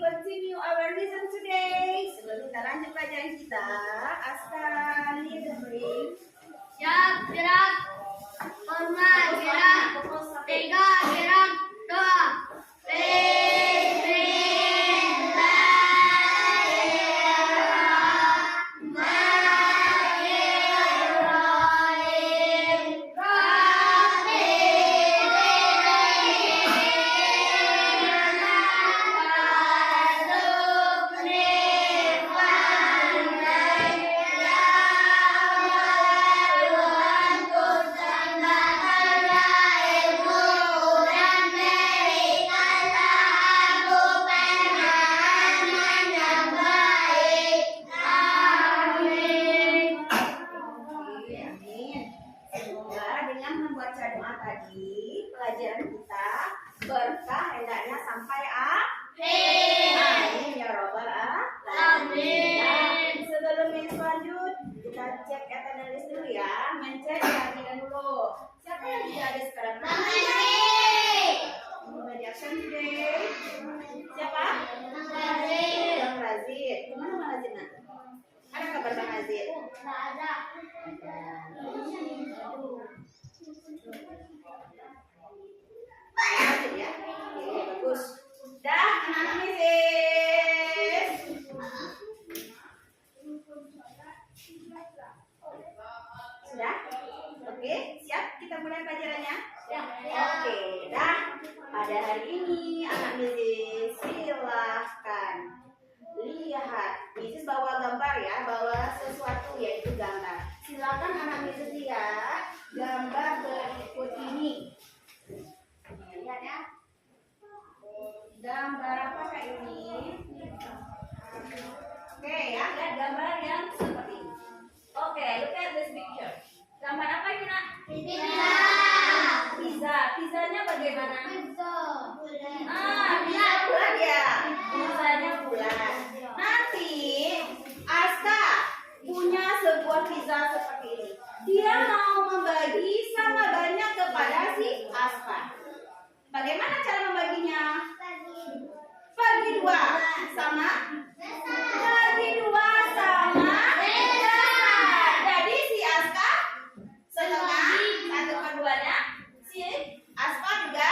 continue our lesson today. Sebelum kita lanjut pelajaran kita, Aska lead the bring. Siap, gerak. Hormat, gerak. Tiga, gerak. Dua. Pelajaran kita berkah hendaknya sampai akhir. Amin ya robbal alamin. Sebelum lanjut, kita cek attendance dulu ya. Mencek hadiran dulu. Siapa yang tidak ada sekarang? Bagi action today. Siapa? Bang Razid. Kemana Bang Razid nak? Ada kabar Bang Razid? Tidak ada. Razid ya? Oke, bagus. Dah, anak-anak misis. Sudah? Oke, siap? Kita mulai pelajarannya? Siap. Oke, dah. Pada hari ini, anak misis silahkan lihat. Misis bawa gambar ya, bawa sesuatu yaitu gambar. Silakan anak misis lihat gambar berikut ini. Lihat ya. Gambar apakah ini? Oke ya, lihat gambar yang seperti ini. Oke, look at this picture. Gambar apa ini nak? Pizza. Pizzanya bagaimana? Pizza bulat ya. Pizzanya bulat. Nanti Aska punya sebuah pizza seperti ini. Dia mau membagi sama banyak kepada si Aska. Bagaimana cara membaginya? Bagi dua sama. Bagi dua sama. Jadi si Aska setengah, satu keduanya. Si Aska juga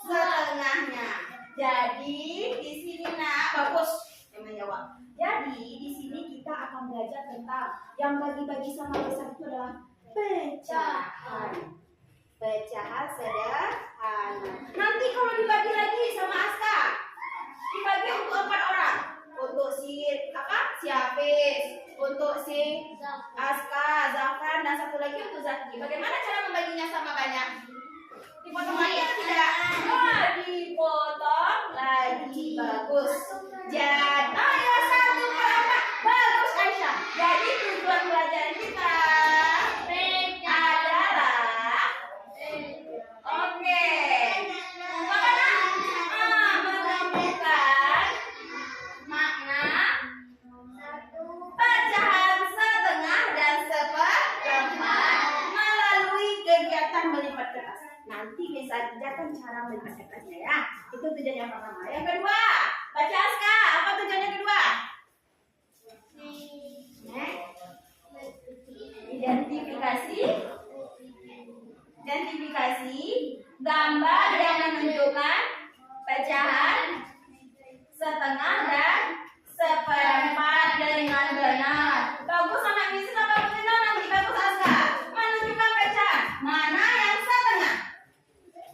setengahnya. Jadi di sini nak bagus yang menjawab. Jadi di sini kita akan belajar tentang yang bagi-bagi sama besar itu adalah pecahan. Pecahan sederhana. Nanti kalau dibagi lagi sama Aska, dibagi untuk 4 orang. Untuk si Hafiz, untuk si Aska, Zafran, dan satu lagi untuk Zaki. Bagaimana cara membaginya sama banyak? Dipotong lagi atau tidak? Dipotong lagi. Bagus. Jadi, ya 1/4. Bagus Aisyah. Jadi tujuan pelajaran kita adalah oke. Menemukan makna pecahan setengah dan seperempat melalui kegiatan melipat kertas. Nanti bisa ajarkan cara melipat kertasnya ya. Itu tujuan yang pertama. Yang kedua, baca Aska. Apa tujuan yang kedua? Identifikasi gambar yang menunjukkan pecahan setengah dan seperempat dengan benar. Bagus anak misis apa benar? Nanti bagus Aska. Menunjukkan pecahan. Mana yang setengah?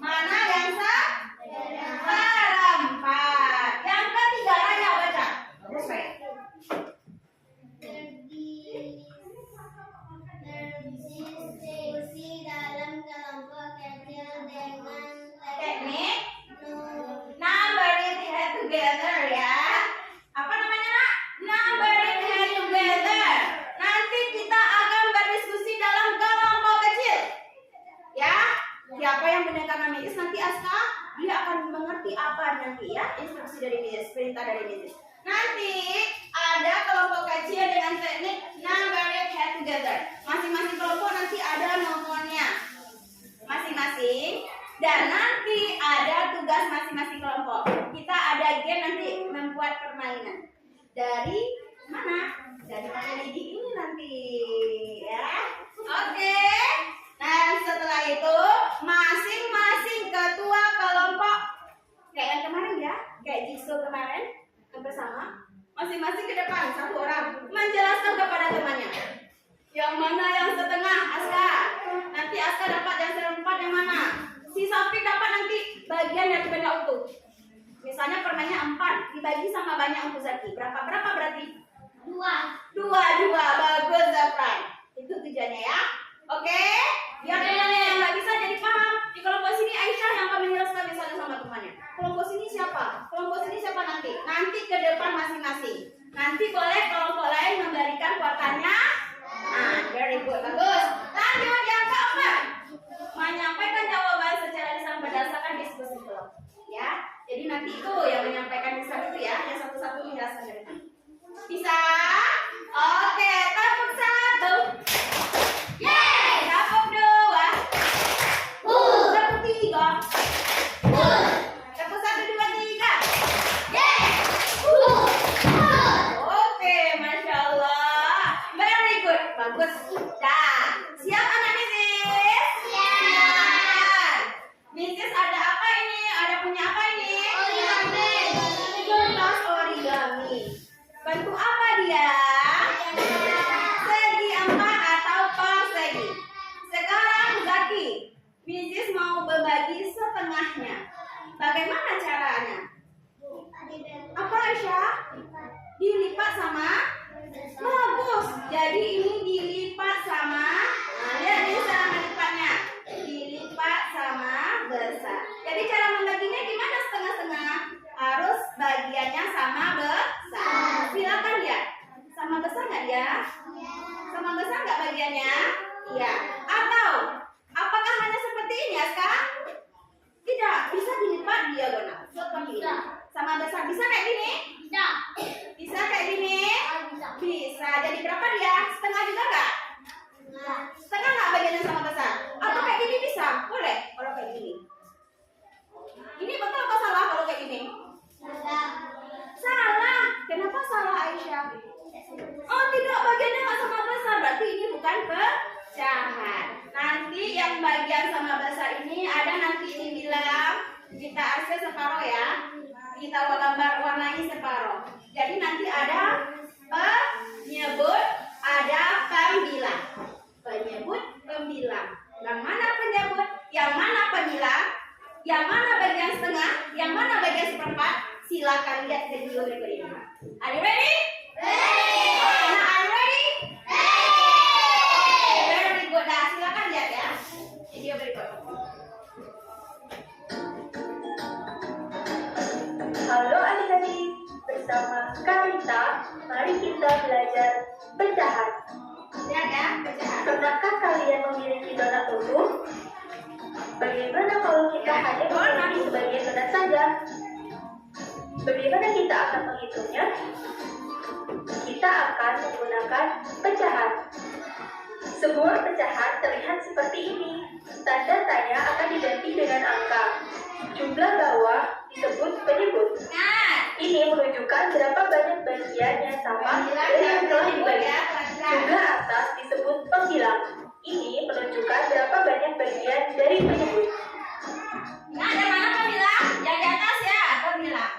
Mana yang seperempat? Yang ketiga Raya baca. Bagus Raya. Berdiskusi dalam kelompok kecil dengan Teknik number it head together ya. Apa namanya nak? Number it head together. Nanti kita akan berdiskusi dalam kelompok kecil. Ya. Siapa yang mendengarkan Miss nanti Aska dia akan mengerti apa nanti ya instruksi dari Miss, perintah dari Miss. Nanti ada kelompok kecil dengan teknik number it head together. Masing-masing kelompok nanti ada nomornya masing-masing dan nanti ada tugas masing-masing kelompok. Kita ada game nanti membuat permainan. Dari mana? Dari mana Didi ini nanti ya. Oke. Nah, setelah itu masing-masing ketua kelompok kayak yang kemarin ya, kayak jigsaw kemarin bersama, masing-masing ke depan satu orang menjelaskan kepada temannya. Yang mana yang setengah Aska? Nanti Aska dapat yang seperempat yang mana? Si Safi dapat nanti bagian yang banyak utuh. Misalnya permennya 4 dibagi sama banyak utuh Zaki. Berapa berarti? 2. Bagus Zafran. Itu tujuannya ya. Oke? Biar temannya yang nggak bisa jadi paham. Di kelompok sini Aisyah yang akan menjelaskan misalnya sama temannya. Kelompok sini siapa? Kelompok sini siapa nanti? Nanti ke depan masing-masing. Nanti boleh kelompok lain memberikan kuartanya. Nah, very good. Bagus. Lanjut yang keempat. Menyampaikan jawaban secara lisan berdasarkan diskusi kelompok. Ya. Jadi nanti itu yang menyampaikan lisan itu ya, yang satu-satu menjelaskan dari depan. Bisa? Oke, tepuk 1. Yeay, tepuk 2. Tepuk 3. Tepuk 1, 2, 3. Yeay. Oke, Masya Allah. Very good. Bagus. Dah. Siap anak Mrs? Siap. Mrs ada apa ini? Ada punya apa ini? Kertas origami. Bentuk apa dia? Segi 4 atau persegi. Sekarang Zaki, Mrs mau berbagi setengahnya. Bagaimana caranya? Apa Aisyah? Dilipat sama? Bagus. Jadi ini dilipat sama. Nah, lihat ini cara melipatnya. Dilipat sama besar. Jadi cara membaginya gimana setengah-setengah? Harus bagiannya sama besar. Silakan ya. Sama besar nggak ya? Sama besar nggak bagiannya? Iya. Atau apakah hanya seperti ini ya sekarang? Tidak. Bisa dilipat diagonal. Seperti ini. Sama besar. Bisa kayak gini? Bisa kayak gini? Bisa. Jadi berapa dia? Setengah juga nggak? Setengah nggak bagiannya sama besar? Atau kayak gini bisa? Boleh? Kalau kayak gini. Ini betul atau salah kalau kayak gini? Salah. Kenapa salah Aisyah? Oh tidak, bagiannya nggak sama besar. Berarti ini bukan pecahan. Nanti yang bagian sama besar ini ada nanti ini bilang kita arsir separuh ya. Kita warnai separuh. Jadi nanti ada penyebut, ada pembilang. Penyebut, pembilang. Yang mana penyebut? Yang mana pembilang? Yang mana bagian setengah? Yang mana bagian seperempat? Silakan lihat video berikut ini. Are you ready? Ready. Nah, are you ready? Ready. Very good. Nah, silakan lihat ya. Video berikut. Halo adik-adik, bersama Karita, mari kita belajar pecahan. Lihat ya, pecahan. Pernahkah kalian memiliki donat utuh? Bagaimana kalau kita hanya memiliki sebagian donat saja? Bagaimana kita akan menghitungnya? Kita akan menggunakan pecahan. Sebuah pecahan terlihat seperti ini. Tanda tanya akan diganti dengan angka. Jumlah bawah disebut penyebut. Ini menunjukkan berapa banyak bagian yang sama dari yang telah dibagi. Jumlah atas disebut pembilang. Ini menunjukkan berapa banyak bagian dari penyebut. Nah, yang mana pembilang? Yang di atas ya, pembilang.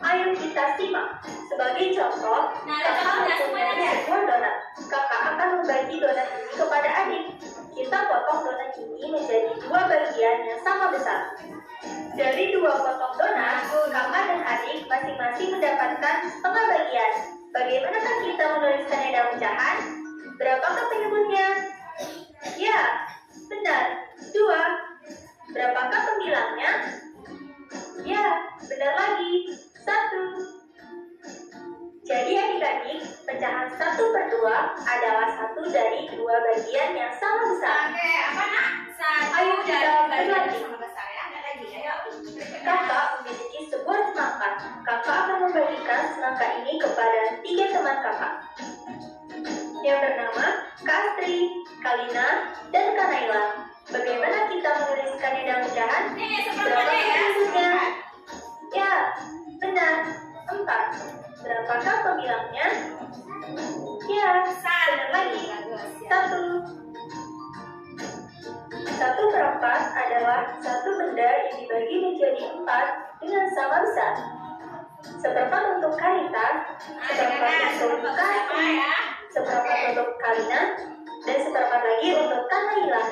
Ayo kita simak. Sebagai contoh, Nah, kakak contohnya mempunyai semuanya. sebuah donat. Kakak akan membagi donat ini kepada adik. Kita potong donat ini menjadi 2 bagian yang sama besar. Dari 2 potong donat, kakak dan adik masing-masing mendapatkan setengah bagian. Bagaimanakah kita menuliskannya dalam pecahan? Berapakah penyebutnya? Ya, benar, 2. Berapakah pembilangnya? Ya, benar lagi, 1. Jadi adik-adik, pecahan 1/2 adalah 1 dari 2 bagian yang sama besar. Oke, apa nak? Ayo Satu kita dari bagian berbagi. sama besar ya. Ada lagi, ayo. Kakak memiliki sebuah semangka. Kakak akan membagikan semangka ini kepada 3 teman kakak yang bernama Kak Astri, Kalina, dan Kak Naila. Bagaimana kita menuliskannya dalam pecahan? Ini Berapa seperti ya. penyebutnya? Ya, benar, 4. 4. Berapakah pemilangnya? Ya, benar lagi. 1. 1/4 adalah satu benda yang dibagi menjadi 4 dengan sama besar. Seperempat untuk Karita, seperempat untuk Kati, seperempat untuk Kalina, dan seperempat lagi untuk Kak Naila.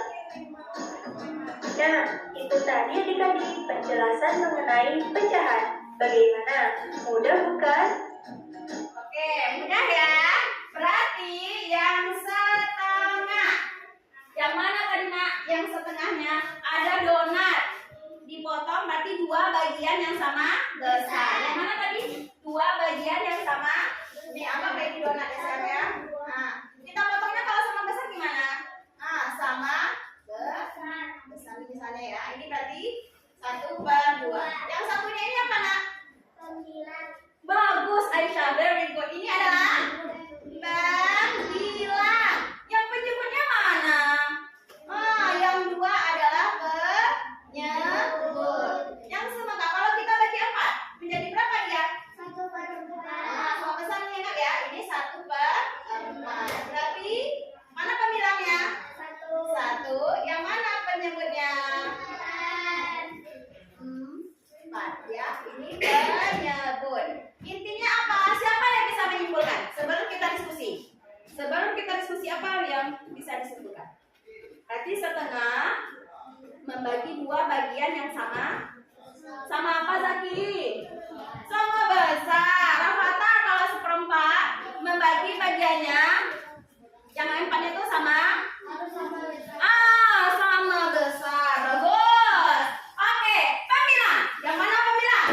Nah, itu tadi adik-adik penjelasan mengenai pecahan. Bagaimana? Mudah bukan? Oke, mudah ya. Berarti yang setengah. Yang mana tadi Nak? Yang setengahnya ada donat. Dipotong berarti 2 bagian yang sama besar. Yang mana tadi? 2 bagian yang sama. Ini apa kayak donat ya sekarang ya? Nah, kita potongnya kalau sama besar gimana? Nah, sama besar di sana ya. Ini berarti 1/2. Yang satunya ini apa Nak? Bagus Aisyah, very good. Ini adalah pembilang. Yang penyebutnya mana? Yang 2 adalah penyebut. Yang sementara kalau kita bagi 4 menjadi berapa dia? 1/4. Sama besarnya Nak ya. Ini 1/4. Berarti mana pembilangnya? 1. Yang mana penyebutnya? 4 ya. Ini penyebut. Intinya apa? Siapa yang bisa menyimpulkan? Sebelum kita diskusi apa yang bisa disimpulkan? Berarti setengah membagi 2 bagian yang sama. Sama apa Zaki? Sama besar. Rafathar kalau 1/4 membagi bagiannya yang 4-nya itu sama? Sama besar. Bagus. Oke, pembilang. Yang mana pembilang?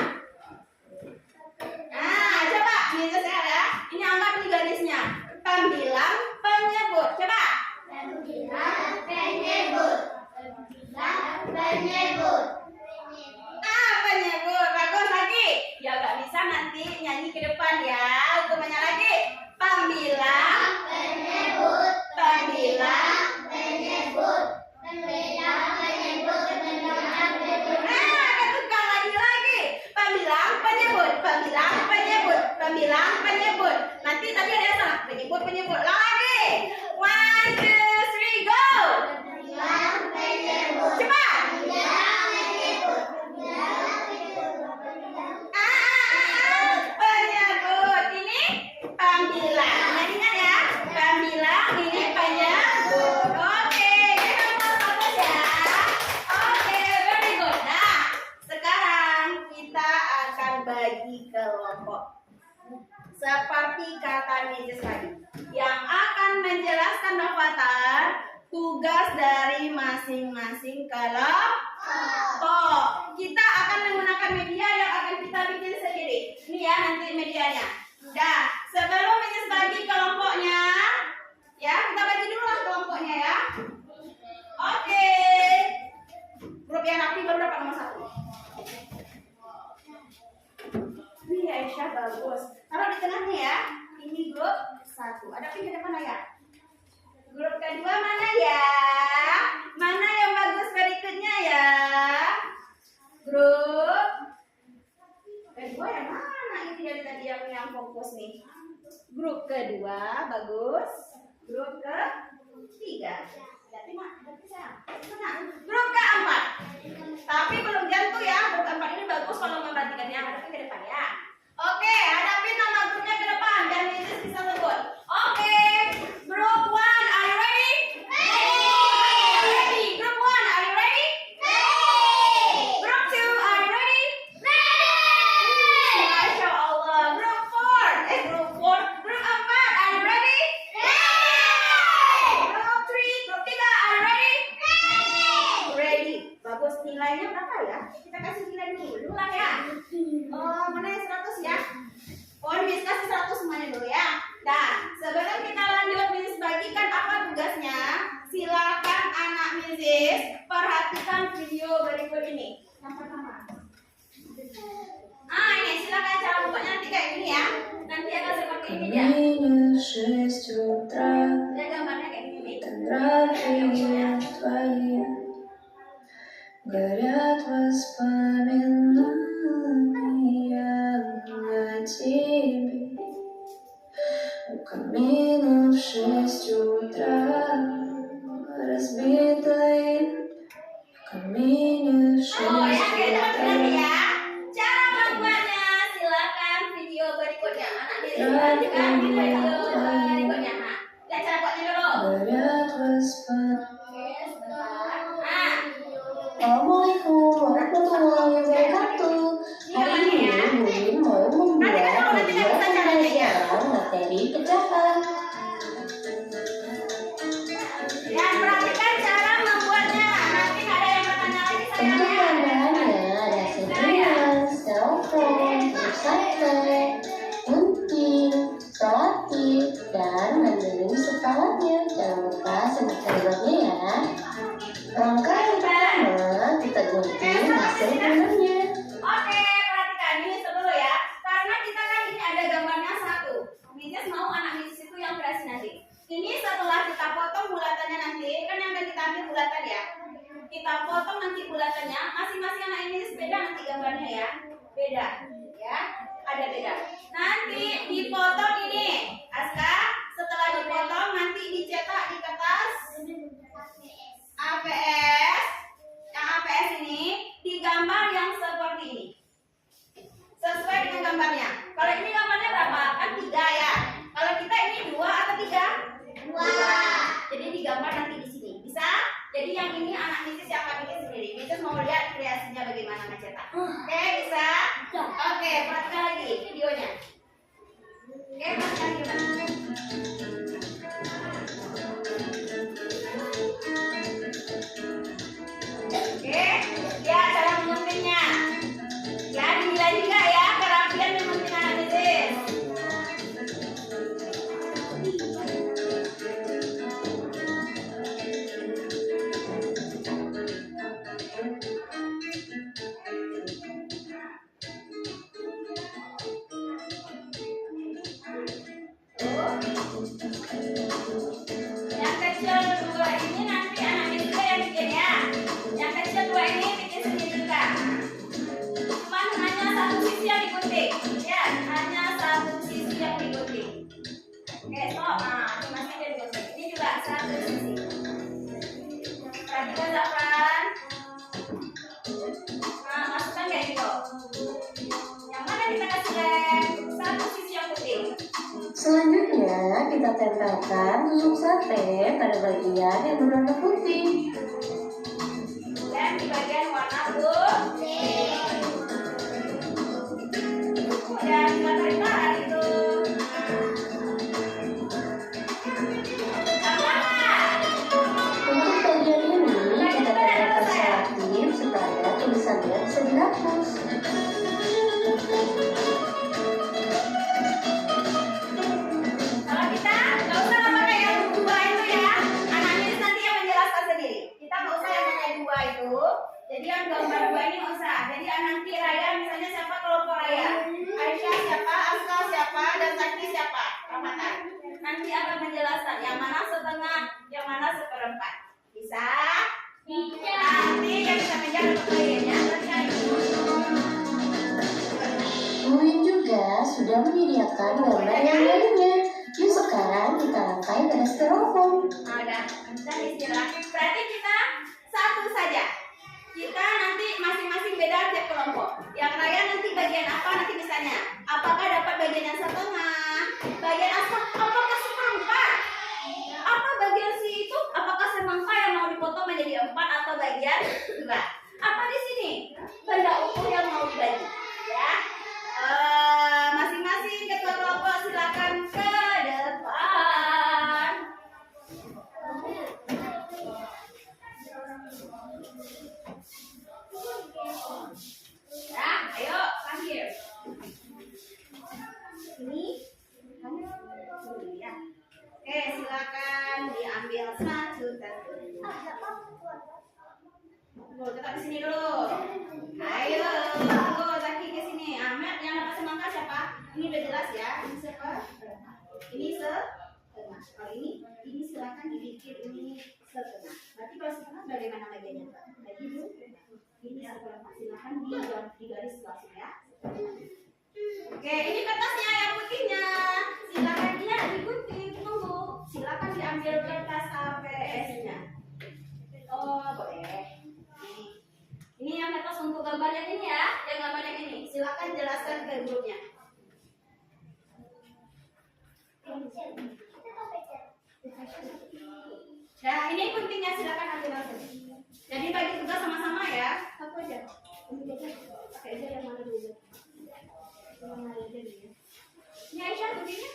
Coba bisa ya. Ini angkat nih garisnya. Pembilang, penyebut. Coba. Penyebut. Bagus lagi. Ya nggak bisa nanti nyanyi ke depan ya. Hukumannya lagi. Pembilang, penyebut. Ketukar lagi. Pembilang, penyebut. Nanti tadi ada salah. Penyebut. Lagi. 1, 2, 3, go. Cepat. Penyebut. Ini pembilang. Ingat ya. Pembilang, ini penyebut. Oke, bagus ya. Oke, very good. Nah, sekarang kita akan bagi kelompok. Seperti kata Mrs. tadi, yang akan menjelaskan Rafathar tugas dari masing-masing kelompok. Kita akan menggunakan media yang akan kita bikin sendiri. Ini ya nanti medianya. Nah, sebelum Mrs. bagi kelompoknya, ya kita bagi dulu lah kelompoknya ya. Oke. Grup yang aktif baru dapat nomor 1. Ini Aisyah bagus. Taruh di tengahnya ya. Ini grup 1. Ada pindah depan ya. Grup kedua mana ya? Mana yang bagus berikutnya ya? Grup kedua yang mana? Ini dari tadi yang fokus nih. Grup kedua bagus. Grup ketiga. Grup keempat. Tapi belum jatuh ya. Grup keempat ini bagus kalau memperhatikannya. Hadapin ke depan ya. Oke, hadapin nama grupnya ke depan dan Mrs. bisa sebut. Oke, Group 1, are you ready? Ready. Group 1, are you ready? Group 2, are you ready? Masya Allah. Group 4, Group 4, are you ready? Group 3, Group 3, are you ready? Ready. Bagus, nilainya berapa ya? Kita kasih nilai dulu lah ya. Mana yang 100 ya? Miss kasih 100 semuanya dulu ya. Nah, sebelum kita lanjut, Miss bagikan apa tugasnya? Silakan anak Miss perhatikan video berikut ini. Yang pertama. Ini silakan cara bukanya nanti kayak gini ya. Nanti akan seperti ini ya. Lihat gambarnya kayak gini. Горят воспоминания о тебе. У камина в 6 утра разбитая в камине в 6 Oh ya, oke teman-teman утра. ya. Cara membuatnya silakan video berikutnya. Anak ini silakan video berikutnya. Nah, lihat cara buatnya dulu. Горят восход. Oke, sebentar. Nah, Assalamualaikum warahmatullahi wabarakatuh. Hari ini Mimin mau membuat video pembelajaran materi pecahan. dan perhatikan cara membuatnya. Nanti nggak ada yang bertanya lagi Untuk sayangnya. bahan-bahannya ada sejian, telepon, pulsa, gunting, selotip, dan mandarin kepalanya. Jangan lupa sebutkan nomornya ya. Langkah yang pertama, kita gunting hasil gambarnya. Oke, perhatikan ini dulu ya. Karena kita kan ini ada gambarnya satu. Miss mau anak Miss itu yang kreasi nanti. Ini setelah kita potong bulatannya nanti, kan yang akan kita ambil bulatan ya. Kita potong nanti bulatannya, masing-masing anak ini beda nanti gambarnya ya. Beda, ya. Ada beda. Nanti dipotong ini, Aska. Setelah dipotong nanti dicetak di kertas APS. Yang APS ini digambar yang seperti ini. Sesuai dengan gambarnya. Kalau ini gambarnya berapa? Kan 3 ya. Kalau kita ini 2 atau 3? 2. Jadi digambar nanti di sini. Bisa? Jadi yang ini anak Misis yang akan bikin sendiri. Misis mau lihat kreasinya bagaimana mencetak. Oke, bisa? Oke, perhatikan lagi videonya. Oke, perhatikan gimana? Oke, ya cara menguntingnya. Ya, dinilai juga ya kerapian mengunting anak Misis. Yang kecil 2 ini nanti anak Misis yang bikin ya. Yang kecil 2 ini bikin sendiri juga. Cuman hanya satu sisi yang digunting. Ya, hanya satu sisi yang digunting. Oke, stop. Nah, ini masih ada digunting. Ini juga satu sisi. Perhatikan Zafran. Nah, masukkan kayak gitu. Yang mana kita kasih lem? Satu sisi yang putih. Selanjutnya kita tempelkan tusuk sate pada bagian yang berwarna putih. Lem di bagian warna putih. Dan tarik-tarik itu. Untuk bagian ini kita tempelkan selotip supaya tulisannya bisa dihapus. Kalau kita nggak usah pakai yang 2 itu ya. Anak Miss nanti yang menjelaskan sendiri. Kita nggak usah yang pakai 2 itu. Jadi yang gambar 2 ini nggak usah. Jadi nanti Raya misalnya siapa kelompok Raya. Aisyah siapa, Aska siapa, dan Zaki siapa. Rahmatan. Nanti akan menjelaskan yang mana setengah, yang mana seperempat. Bisa? Bisa. Nanti yang bisa menjadi pembeliannya Mimin juga sudah menyediakan gambar yang lainnya. Yuk sekarang kita rangkai pada styrofoam. Udah, kita istirahat. Berarti kita satu saja. Kita nanti masing-masing beda tiap kelompok. Yang Raya nanti bagian apa nanti misalnya? Apakah dapat bagian yang setengah? Bagian apakah semangka? Apa bagian si itu? Apakah semangka yang mau dipotong menjadi 4 atau bagian 2? Apa di sini? Benda utuh yang mau dibagi. Ya. Masing-masing ketua kelompok silakan ke depan. Ya, ayo panggil. Ini kamu dulu ya. Oke, silakan diambil satu. Tunggu, tetap di sini dulu. Ayo, tunggu Zaki ke sini. Ahmad yang dapat semangka siapa? Ini udah jelas ya. Ini setengah. Ini setengah. Kalau ini silakan dibikin ini setengah. Berarti kalau setengah bagaimana bagiannya? Bagi dulu. Ini seperempat. Silakan di garis langsung ya. Oke, ini kertas ke grupnya. Nah, ini pentingnya, silakan nanti langsung. Jadi bagi tugas sama-sama ya. Satu aja. Pakai aja yang mana dulu. Yang mana aja dulu. Ini Aisyah begini.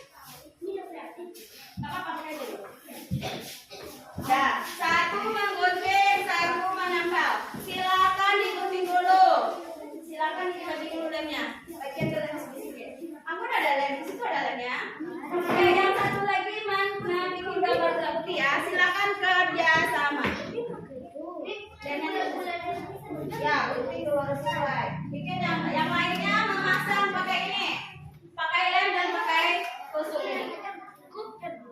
Ini yang kreatif. Enggak apa-apa, pakai aja dulu. Nah, satu menggunting, satu menempel. Silakan digunting dulu. Silakan digunting dulu lemnya. Bagian ke lem sedikit. Aku ada lem, di situ ada lemnya. Oke, yang satu lagi mana bikin gambar putih ya. Silakan kerja sama. Ya, gunting dulu harus sesuai. Bikin yang lainnya memasang pakai ini. Pakai lem dan pakai tusuk ini.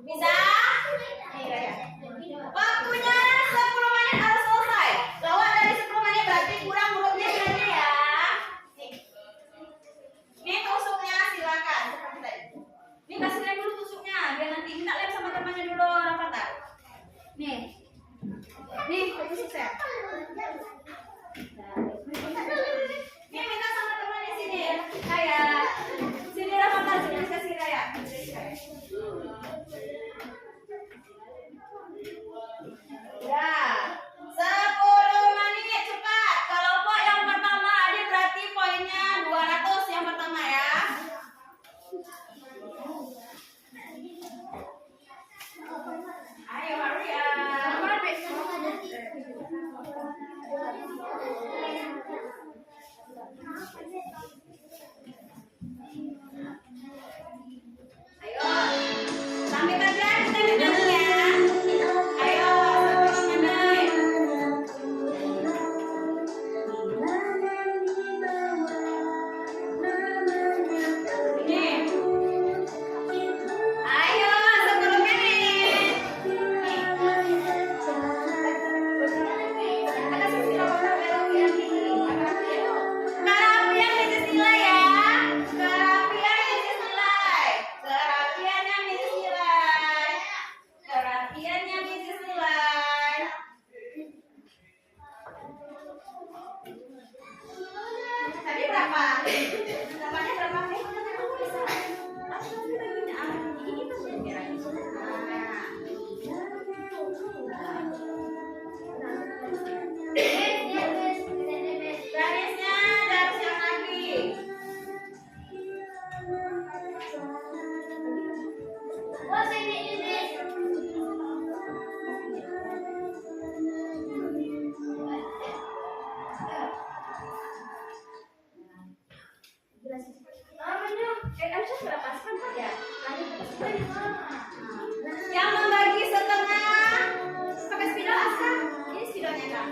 Bisa? Iya ya. Waktunya 10 menit harus selesai. Lewat dari 10 menit berarti kurang hurufnya berarti ya. Nih. Ini tusuknya silakan seperti tadi. Ini kasih lem dulu tusuknya, biar nanti minta lem sama temannya dulu orang kata. Nih. Nih, tusuk saya. Nih minta sama temannya sini. Kayak sini Rafathar, sini kasih Raya. Ya, 10 menit cepat. Kelompok yang pertama adik berarti poinnya 200 yang pertama ya. Ayo hurry up. Ayo, sampai kerjaan kita dengar ya. Ayo, sampai ini. Ayo, 10 menit. Ada sisi lapangan yang tinggi. Kerapian Mrs. Nilai ya. Kerapian Mrs. Nilai. Kerapiannya Mrs. Nilai. Kerapiannya Mrs. Nilai. Tadi berapa? Namanya berapa? Aku bisa. Aku bisa baginya ini tuh biar. Garisnya garis yang lagi. Aisyah sudah paskan Pak ya? Yang membagi setengah pakai spidol Aska. Ini spidolnya Kak.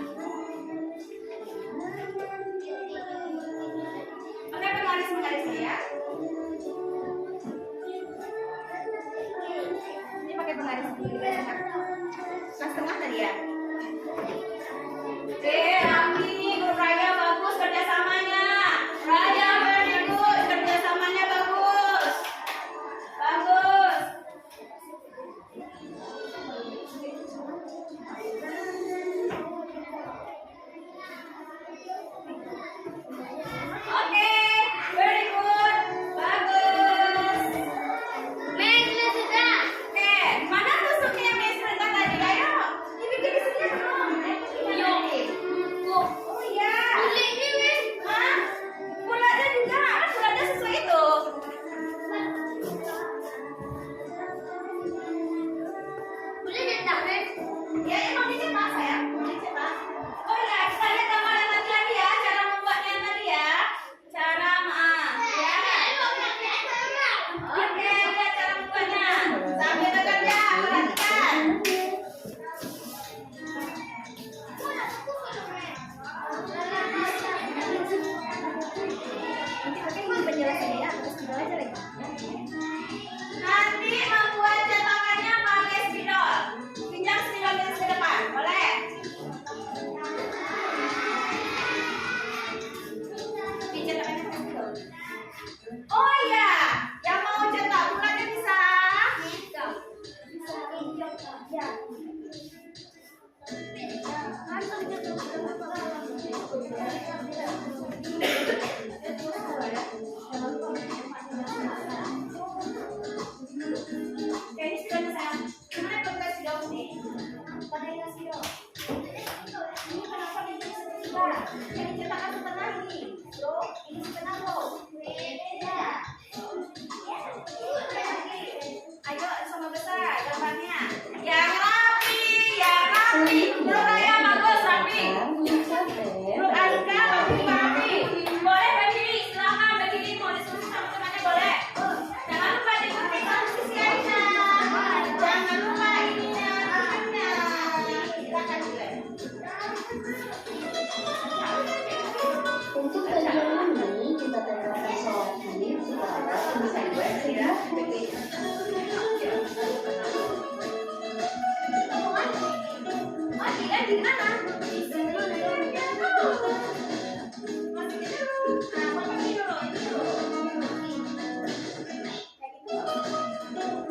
Pakai penggaris-penggarisnya ya. Ini pakai penggaris-penggarisnya Kak. Nah, setengah tadi ya. Oke, Rami, Guru Raya bagus kerjasamanya. Raya very good, kerjasamanya bagus. Bagus. Oke, very good. Bagus. Oke, mana tusuknya?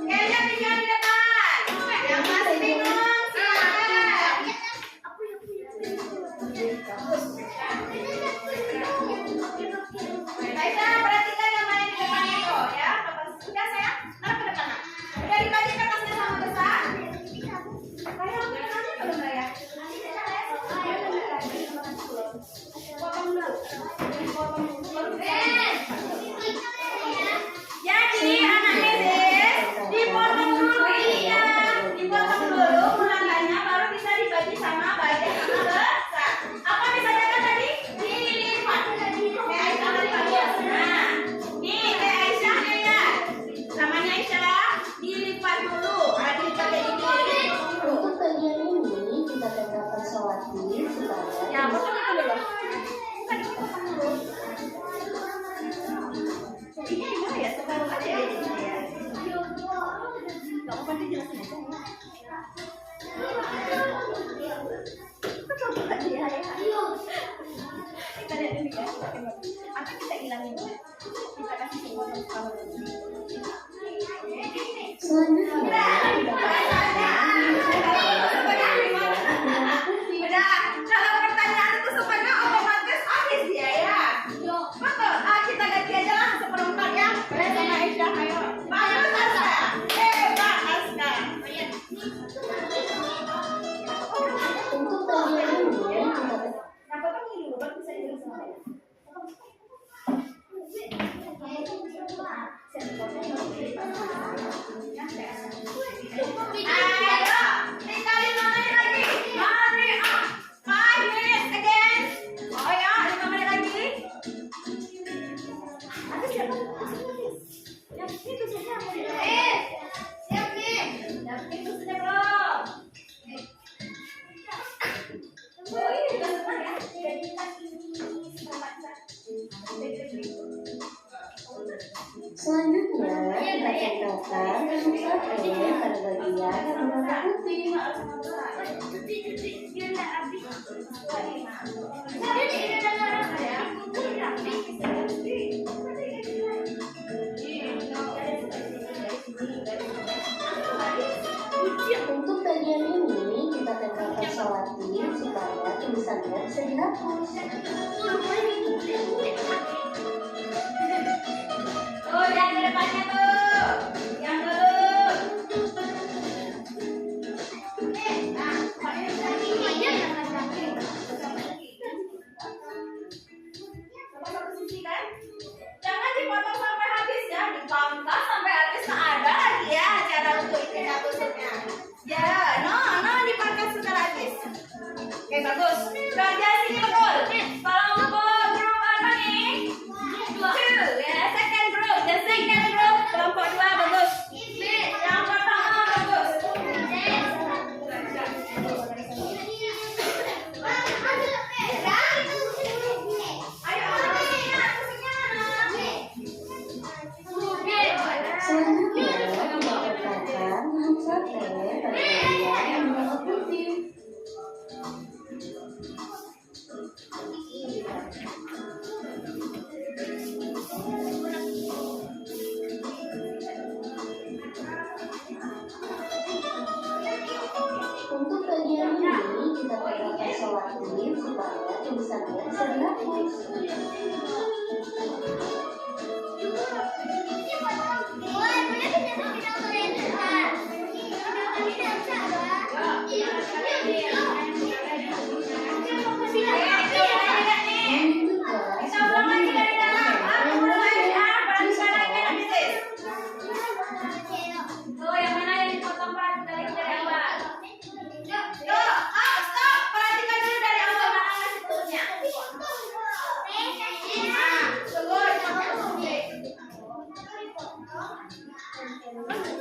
Kayaknya tinggal di depan. Yang masih bingung silakan. Aisyah, perhatikan yang main di depan itu ya. Sudah sayang, mana ke depan? Udah dibagi kertasnya sama besar. Sayang, nanti belum ya? Potong dulu. Potong dulu. Jadi anak Medes dipotong dulu ininya, dipotong dulu ulangannya baru bisa dibagi sama bagian sama besar. Apa dibacakan tadi? Dilipat. Kayak Aisyah tadi bagus. Nah, nih kayak Aisyah nih ya. Namanya Aisyah dilipat dulu. Nah, dilipat kayak gini, dipotong dulu. Untuk bagian ini kita tegakkan showatir supaya Ya, potong itu dulu. Bukan dipotong dulu. Ini gimana ya? Separuh aja ya jadinya ya. Gak apa-apa dijelasin aja ya. Coba aja ya. Kita lihat dulu ya. Atau kita hilangin dulu. Kita kasih semua separuh dulu. selanjutnya Udah, kalau pertanyaan itu semuanya otomatis habis ya ya. Betul. Kita ganti aja lah seperempat ya. Boleh sama Aisyah, ayo. Bagus Aska. Hebat Aska. untuk bagian ini kita Yang potong ini dulu, baru bisa diberi sama saya. Ayo, tinggalin namanya lagi. Hurry up. 5 minutes again. Oh ya, 5 menit lagi. Ada siapa? Yang itu sudah mulai. Siap nih. Yang itu sudah belum? Oh ini sudah semua ya. Jadi selanjutnya kita tegakkan untuk sate pada bagian yang berwarna putih. Untuk bagian ini kita tegakkan showatir supaya tulisannya bisa dihapus. Tuh, yang di depannya tuh. Yang belum. Nah, pakai lagi. Sama satu sisi kan? Jangan dipotong sampai habis ya, dipangkas sampai habis. Nah, ada lagi ya cara untuk ini tusuknya. Ya, no, dipangkas secara habis. Oke, bagus. Kerja sini betul. Kalau untuk grup apa nih? 2 ya, second group. The second group kelompok 2 bagus. Yang pertama bagus. Ayo, tusuknya. Selanjutnya kita tegakkan untuk sate pada bagian yang berwarna putih. Untuk bagian ini kita tegakkan showatir supaya tulisannya bisa dihapus. Kita ulang lagi dari dalam. Mulai ya, perhatikan lagi nanti sis. Tuh, yang mana yang dipotong perhatikan lagi dari awal. Tuh, stop. Perhatikan dulu dari awal mana ngasih tutupnya. Nah, tunggu.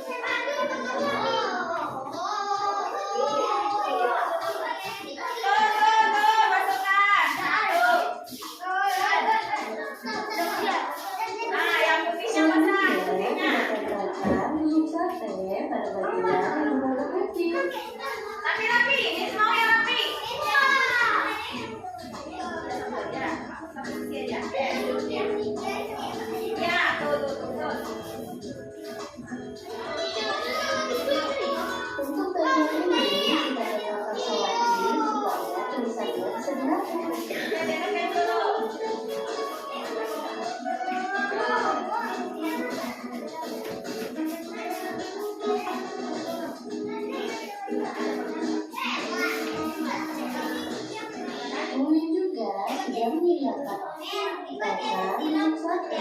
pada bagian yang berwarna putih. Rapi-rapi, ini mau yang rapi. Ya, tuh. Untuk bagian ini kita tetapkan selagi supaya tulisannya bisa dilihat. Kemudian juga sudah menyiapkan kata yang satu.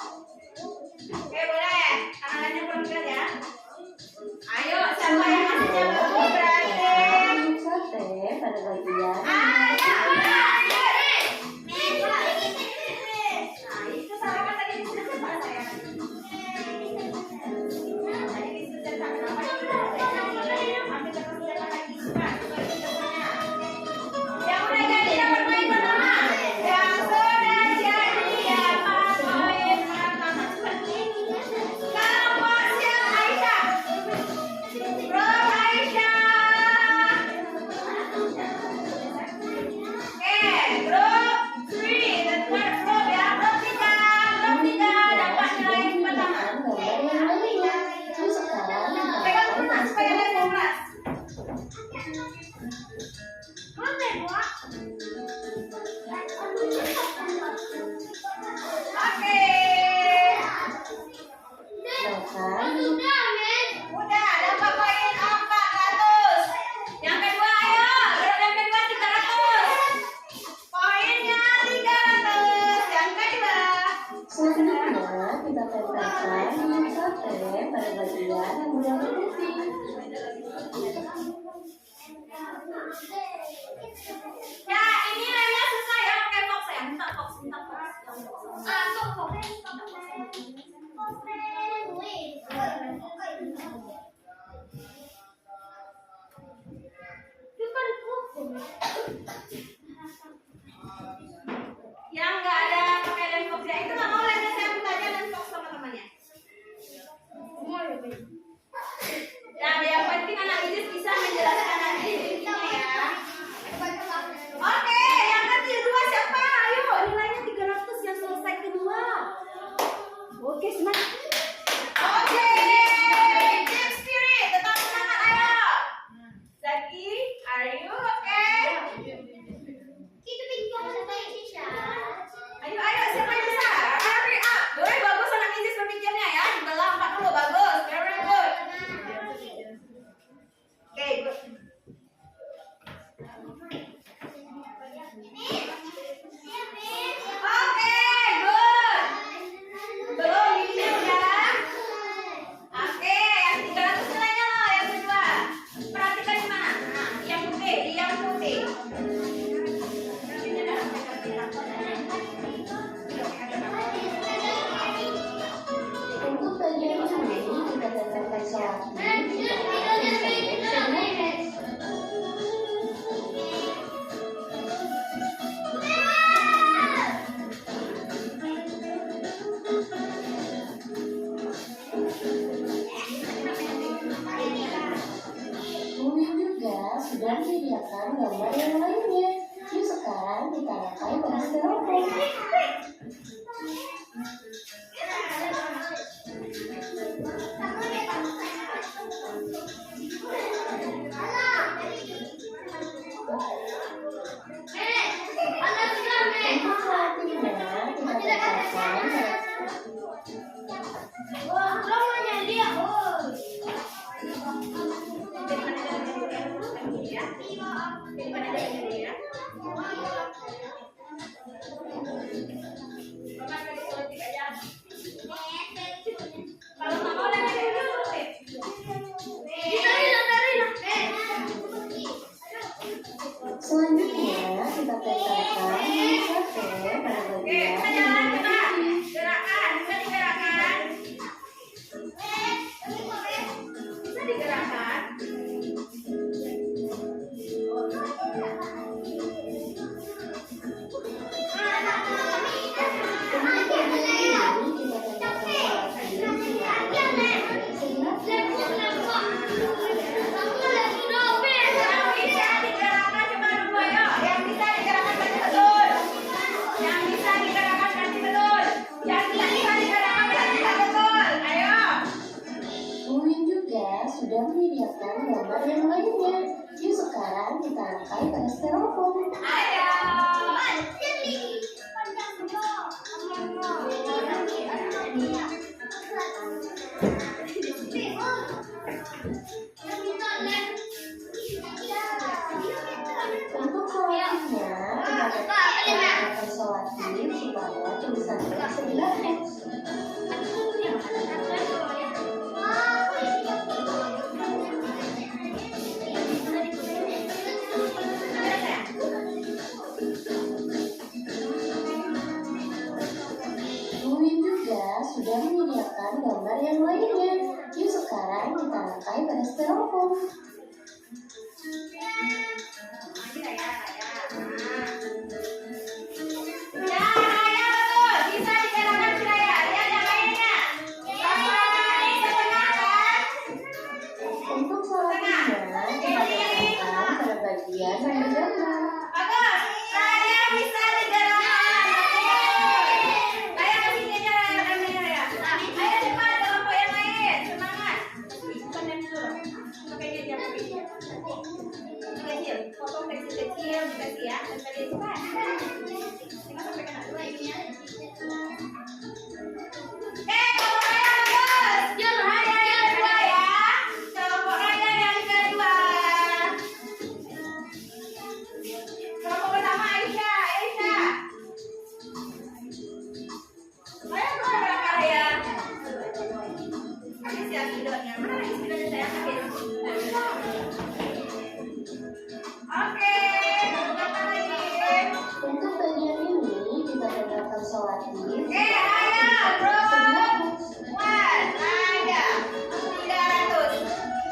Oke, boleh. Tangannya pelan-pelan ya. Ayo, siapa yang ngasihnya bagus berarti? Sate pada bagian. Nah, itu sarapan tadi sudah siapa sayang? Tadi sudah kenapa? Ambil terus lagi suka. Yang udah jadi dapat poin pertama. Yang sudah jadi dapat poin pertama. Kelompok siap Aisyah. Bro Aisyah. Oke, grup 3, the third group ya. Grup 3 dapat nilai pertama. Gambar yang lainnya. Terus sekarang kita Pegang akan tenang supaya masuk. ada kelas. Oke. Silakan. Udah dapat poin 400. Yang kedua ayo, grup yang kedua 300. Poinnya 300. Yang kedua. Selanjutnya kita tempelkan minyak sate pada bagian yang berwarna putih. Ya, ini nilainya susah ya, pakai box ya. Minta box. Tuh, box. Yang nggak ada pakai lens box ya, itu nggak mau lensnya, saya minta aja lens box sama temannya. Dan yang penting anak Idris bisa menjelaskan nanti intinya ya. Oke, yang kedua siapa? Ayo, nilainya 300 yang selesai kedua. Oke, semangat. Oke, Team Spirit, tetap semangat ayo. Zaki, are you okay? Ayo, siapa yang bisa? Hurry up. Doi, bagus anak Idris berpikirnya ya. Dibelah 40, bagus. Very good. Oke, good. Oke, good. Belum ini udah. Oke, yang 300 nilainya loh, yang kedua. Perhatikan di mana? Nah, yang putih. Untuk bagian ini kita tempelkan selagi supaya tulisannya bisa dilihat. Kemudian juga sudah disediakan gambar yang lainnya. Yuk sekarang kita akan pada styrofoam. Untuk selanjutnya kita tempelkan Kalau nggak mau lagi dulu, selanjutnya kita tempelkan minyak sate pada Oke, bagian kita yang jalan berwarna kita. putih. Gerakan, bisa digerakkan. Bisa digerakkan. gambar yang lainnya. Yuk sekarang kita angkat pada styrofoam. Ayo. Untuk kolaknya, kita letakkan selotip supaya tulisannya bisa dihapus. Buin juga sudah menyediakan gambar yang lainnya. Yuk sekarang kita angkat pada styrofoam. Ya, Raya betul. Bisa digerakkan si Raya. Lihat yang lainnya. Sasarannya ini setengah kan? Untuk selotipnya, kita letakkan pada bagian yang bergambar. Bagus. Raya bisa digerakkan. Raya ke sini aja, Raya. Raya. Ayo cepat kelompok yang lain. Semangat. Bukan dulu. Pakai dia jam kecil. Potong kecil-kecil dikasih ya. Sampai cepat. Kita sampai kena dulu ininya. Kelompok Raya bagus. Raya yang kedua ya. Kelompok Raya yang kedua. Kelompok pertama Aisyah. Ayo keluar berapa Raya? Ini siap videonya. Mana lagi videonya saya pakai? Oke, berapa lagi? Untuk bagian ini, kita letakkan selotip. Raya, bro. One, ada 300.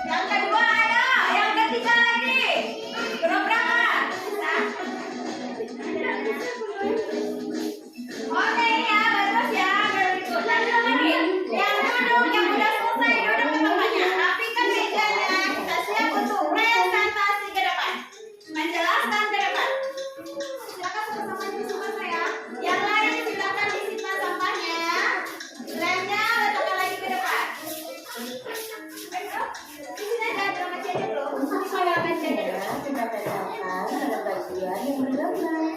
Yang kedua ada, yang ketiga lagi. Berapa? Oke ya, bagus ya. Berikut lagi. Yang duduk, yang udah selesai duduk ke tempatnya. Rapikan mejanya. Kita siap untuk presentasi ke depan. Menjelaskan ke depan. Silakan sama-sama disimpan ya. Yang lain silakan disimpan sampahnya. Lemnya letakkan lagi ke depan. Di sini ada drama aja bro. Untuk selotipnya, kita letakkan pada bagian yang bergambar.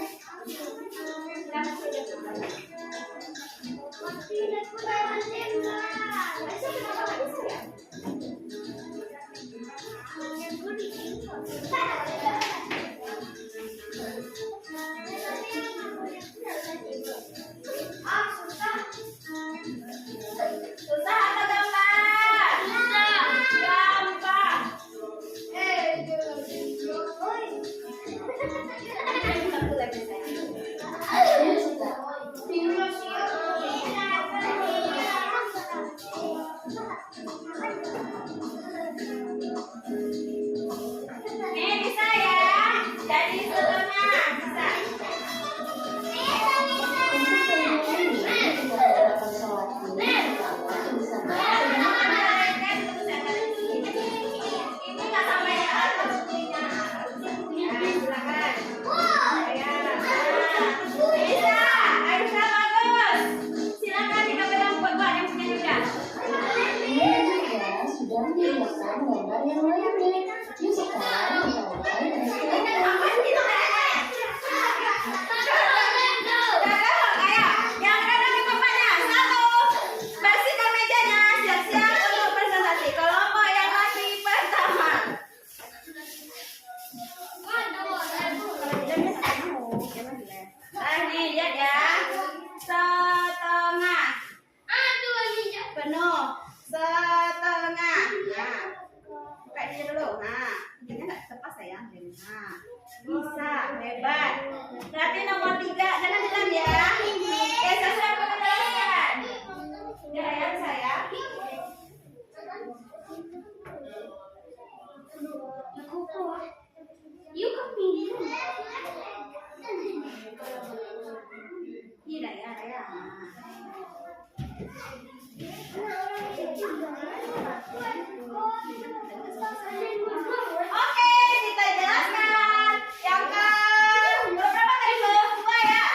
Susah atau gampang? Gampang. Yuk sekarang. Nih bisa ya. Jadi setengah bisa. Untuk bagian ini, kita letakkan selotip supaya tulisannya bisa dihapus. Ini nggak sampai ya atas buktinya. Ya, silakan. Ya. Bisa. Aisyah bagus. Silakan dipegang buat yang punya juga. Ini juga sudah menyediakan gambar yang lainnya. Yuk sekarang kita angkat pada styrofoam. Yang ada di tempatnya. Satu. Bersihkan mejanya. Siap-siap untuk presentasi. Kelompok yang lagi pertama. Nih lihat ya. Setengah. Penuh. Setengah. Nah. Buka dia dulu. Nah. Ini nggak tepat sayang. Nah. Bisa. Hebat. Berarti nomor 3. Jangan bilang ya. Saya sudah menjelaskan. Ya ya saya. Yuk kami. Ini Raya. Oke, kita jelaskan. Yang ke berapa tadi lo? 2 ya.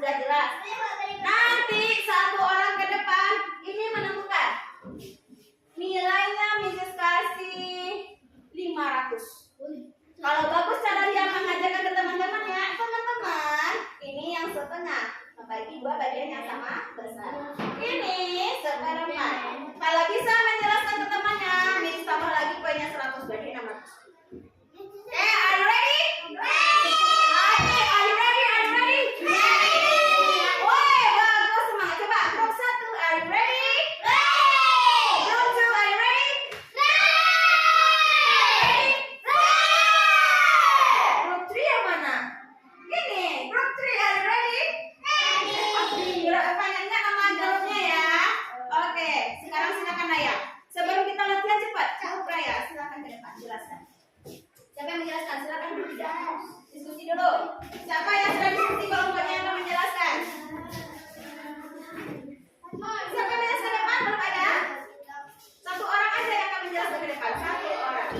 Sudah jelas? Nanti satu orang ke depan ini menemukan nilainya Mrs. kasih 500. Kalau bagus cara dia mengajarkan ke teman-temannya, teman-teman, ini yang setengah membagi dua bagian yang sama besar. Ini seperempat. Kalau bisa menjelaskan ke temannya, Miss tambah lagi poinnya 100 berarti 600. Are you ready? Okay, are you ready? Are you ready? Woi, bagus semangat. Coba grup 1, are you ready? Grup 2, are you ready? Grup 3 yang mana? Ini, grup 3, are you ready? Ingat nama grupnya ya. Oke, sekarang silakan Naya. Sebelum kita latihan cepat, Kak Raya, silakan ke depan jelaskan. Siapa yang menjelaskan? Silakan bertiga. Diskusi dulu. Siapa yang sudah diskusi kelompoknya yang akan menjelaskan? Siapa yang menjelaskan ke depan? Belum ada? Satu orang aja yang akan menjelaskan ke depan. Satu orang.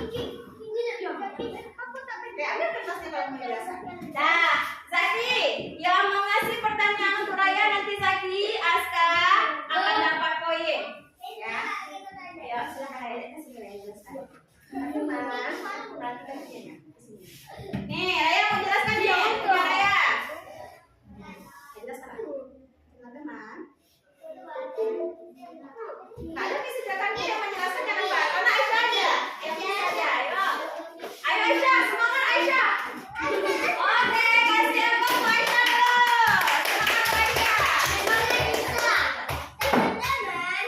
Oke, ambil kertasnya kalau menjelaskan. Nah, Zaki, yang mau ngasih pertanyaan untuk Raya nanti Zaki, Aska akan dapat poin. Ya. Ayo, silakan Raya. Kasih Raya jelaskan. Teman-teman, perhatikan videonya. Nih, Raya mau jelaskan dia punya Raya. Jelaskan teman-teman. Nggak ada kesediaan yang menjelaskan jangan Pak. Karena Aisyah aja. Yang bisa aja. Ayo. Ayo Aisyah, semangat Aisyah. Oke, kasih angka untuk Aisyah dulu. Semangat Aisyah. Teman-teman,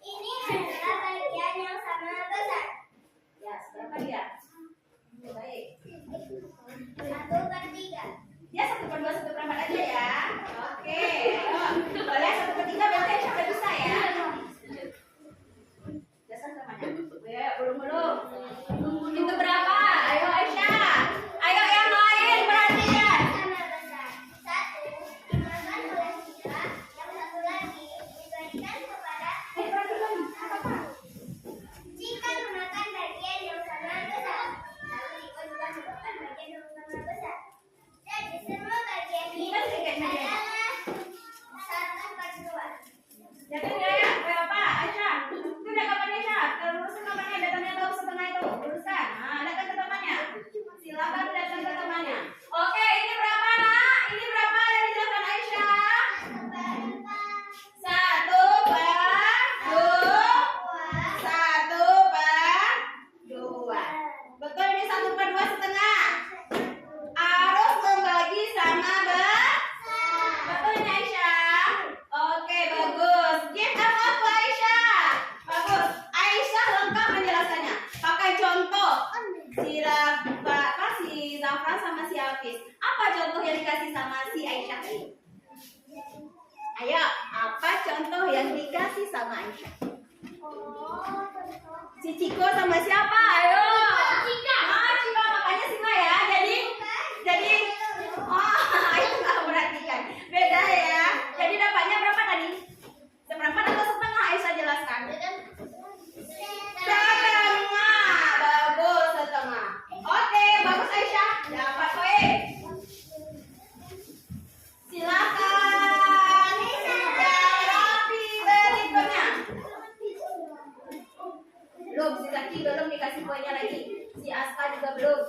ini adalah bagian yang sama besar. Ya, seberapa dia? Baik. 1/3. Ya 1/2, 1/4 aja ya. Oke. Ayo. Boleh 1/3 berarti Aisyah udah bisa ya. Jelaskan temannya. Ya, belum. Itu berapa? Ayo Aisyah. Ayo yang lain perhatian. Sama besar. 1 dimakan oleh 3, yang satu lagi diberikan kepada. Jika memakan bagian yang sama besar, lalu juga memakan bagian yang sama besar. Jadi semua bagian ini adalah 1/2. Datang ya, berapa Aisyah? Itu udah kapan Aisyah? Luruskan kapannya, datangnya tahu setengah itu. Luruskan. Nah, datang ke temannya. Silakan datang ke temannya. Oke, ini berapa nak? Ini berapa yang dijelaskan Aisyah? 1/2. Betul ini 1/2 setengah. Harus membagi sama betul ini Aisyah. Oke bagus. Give up apa Aisyah? Bagus. Aisyah lengkap menjelaskannya. Pakai contoh. Si Zafran sama si Hafiz. Apa contoh yang dikasih sama si Aisyah ini? Ayo, apa contoh yang dikasih sama Aisyah? Si Ciko sama siapa? Ayo. Ciko, makanya Sima ya. Jadi itu nggak perhatikan. Beda ya. Jadi dapatnya berapa tadi? Seperempat atau setengah? Aisyah jelaskan. Setengah. Bagus setengah. Oke, bagus Aisyah. Dapat poin. Silakan. Yang rapi berikutnya. Belum, si Zaki belum dikasih poinnya lagi. Si Aska juga belum.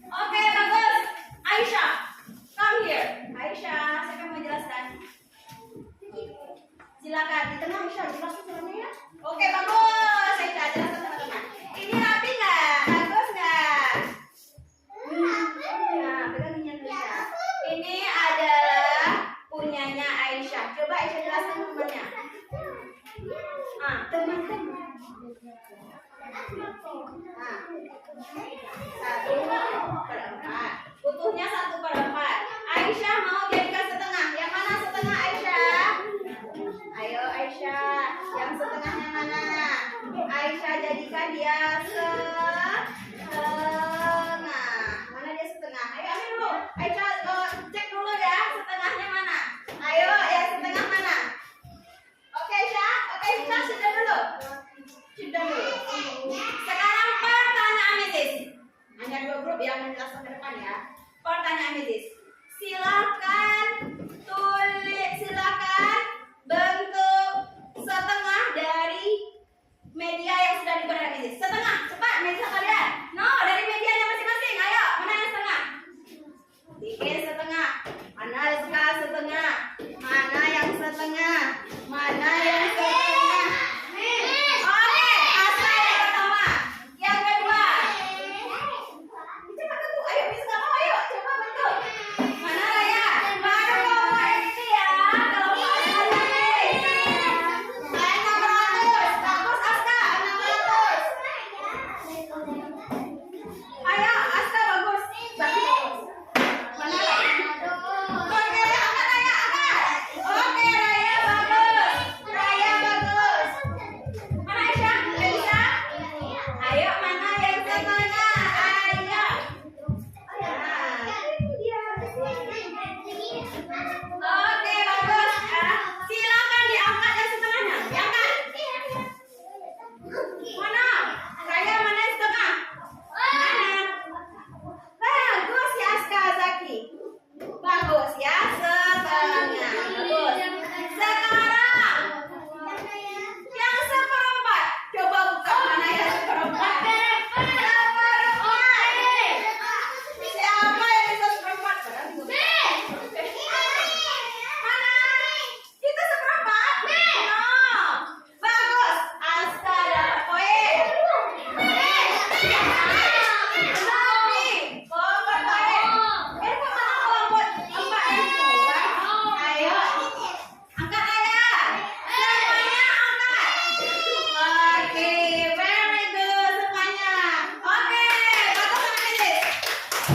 Oke, bagus. Aisyah, come here. Aisyah, siapa yang mau jelaskan? Silakan, di tengah Aisyah, jelaskan caranya ya. Oke, bagus. Aisyah, jelaskan teman-teman. Ini rapi nggak? Bagus nggak? Nah, pegang ini Aisyah. Ini adalah punyanya Aisyah. Coba Aisyah jelaskan temannya. Teman-teman. Nah, 1/4. Butuhnya 1/4. Aisyah mau jadikan setengah. Yang mana setengah Aisyah? Ayo Aisyah. Yang setengahnya mana? Aisyah jadikan dia setengah. Mana dia setengah? Ayo ambil dulu. Aisyah cek dulu ya setengahnya mana. Ayo yang setengah mana? Oke Aisyah. Oke Aisyah sudah dulu. Sudah dulu. Sekarang pertanyaan Mrs. punya 2 grup yang menjelaskan ke depan ya. Pertanyaan Mrs. Silakan bentuk setengah dari media yang sudah digunakan Mrs. Setengah, cepat media kalian. No, dari medianya masing-masing. Ayo, mana yang setengah? Bikin setengah. Mana yang setengah? Mana yang setengah? Mana yang setengah? Oke, Asa yang pertama. Yang kedua. Cepat bentuk. Ayo, Miss nggak mau. Ayo, cepat bentuk. Mana Raya? Baru kelompok yang itu ya. Kelompok Asa nih. Lain 600. Bagus Aska, 600. Ayo, Aska bagus. Bagus. Mana Raya? Oke, angkat Raya, angkat. Oke, Raya bagus. Raya bagus. Mana Aisyah? Nggak bisa? Ayo, mana yang setengah? Ayo. Oke, bagus. Silakan diangkat yang setengahnya. Diangkat. Mana? Raya mana yang setengah? Mana? Bagus ya Aska Zaki. Bagus ya, setengah. Bagus. Sekarang yang seperempat. Coba buka mana yang seperempat. Seperempat. Siapa yang bisa seperempat? Mana? Itu seperempat? No. Bagus. Aska dapat poin. Tapi, kelompok poin. Kok mana kelompok 4 yang kurang? Ayo. Angkat Raya. Semuanya angkat. Oke, very good semuanya. Oke, bagus sama Misis.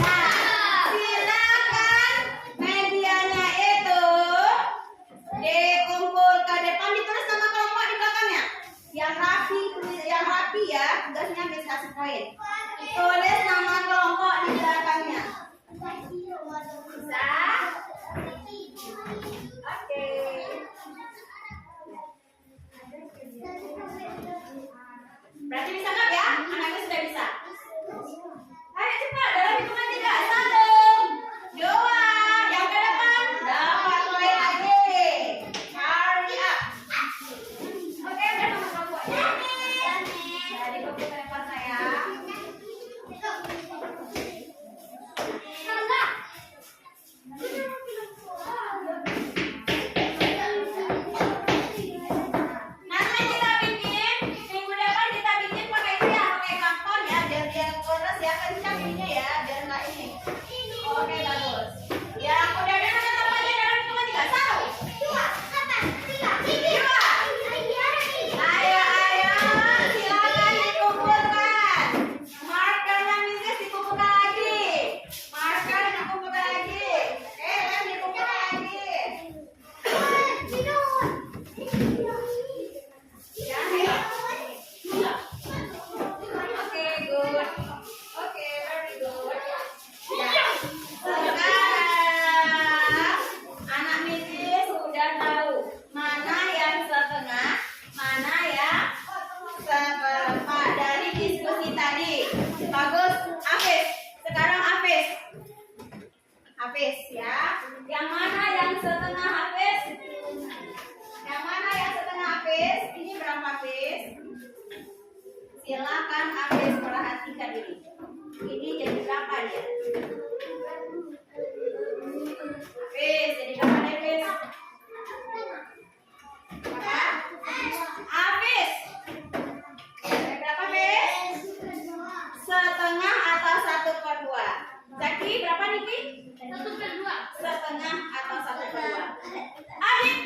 Nah, silakan medianya itu dikumpulkan depan, ditulis nama kelompok di belakangnya. Yang rapi ya, tugasnya Miss kasih poin. Tulis nama kelompok di belakangnya. Bisa? Oke. Berarti bisa nggak ya? Anaknya sudah bisa. Ayo cepat, dalam hitungan 3. 1, 2, yang ke depan dapat poin lagi. Hurry up. Oke, udah nama kelompoknya. Dari buku ke depan saya. Nanti kita bikin minggu depan kita bikin pakai ini ya, pakai karton ya, biar dia kurus ya, kencang ininya ya, biar nggak ini. Oke bagus. Ya udah ada mana tempatnya dalam hitungan 3. 1, 2. Ayo, silakan dikumpulkan. Markernya Mrs. dikumpulkan lagi. Marker dikumpulkan lagi. Lem dikumpulkan lagi. Ya, ayo. Oke, good. Oke, very good. Ya. Sekarang anak Mrs. sudah tahu mana yang setengah, mana yang seperempat dari diskusi tadi. Bagus, Hafiz. Sekarang Hafiz. Hafiz ya. Yang mana yang setengah Hafiz? Yang mana yang setengah Hafiz? Ini berapa Hafiz? Silakan Hafiz perhatikan ini. Ini jadi berapa dia? Hafiz, jadi berapa nih Hafiz? Berapa? Hafiz. Jadi berapa Hafiz? Setengah atau 1/2? Zaki berapa nih Ki? 1/2. Setengah atau 1/2? Adit,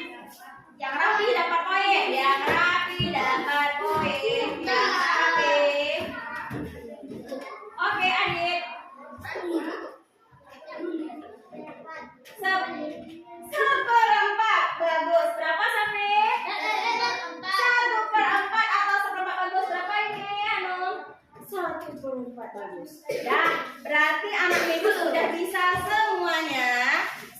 yang rapi dapat poin. Yang rapi dapat poin. Yang rapi. Oke Adit. Seperempat. Bagus. Berapa sampai? 1/4 atau seperempat bagus. Berapa ini Anung? 1/4 bagus. Ya, berarti anak minggu sudah bisa semuanya.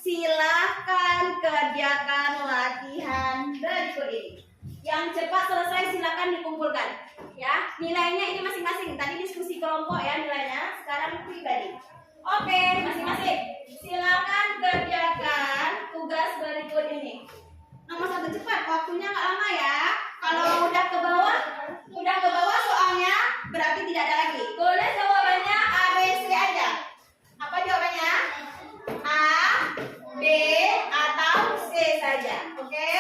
Silahkan kerjakan latihan berikut ini. Yang cepat selesai silakan dikumpulkan. Ya, nilainya ini masing-masing. Tadi diskusi kelompok ya nilainya. Sekarang pribadi. Oke, masing-masing. Silakan kerjakan tugas berikut ini. Nomor 1 cepat, waktunya nggak lama ya. Kalau udah ke bawah soalnya berarti tidak ada lagi. Tulis jawabannya A, B, C aja. Apa jawabannya? A, B, atau C saja. Oke?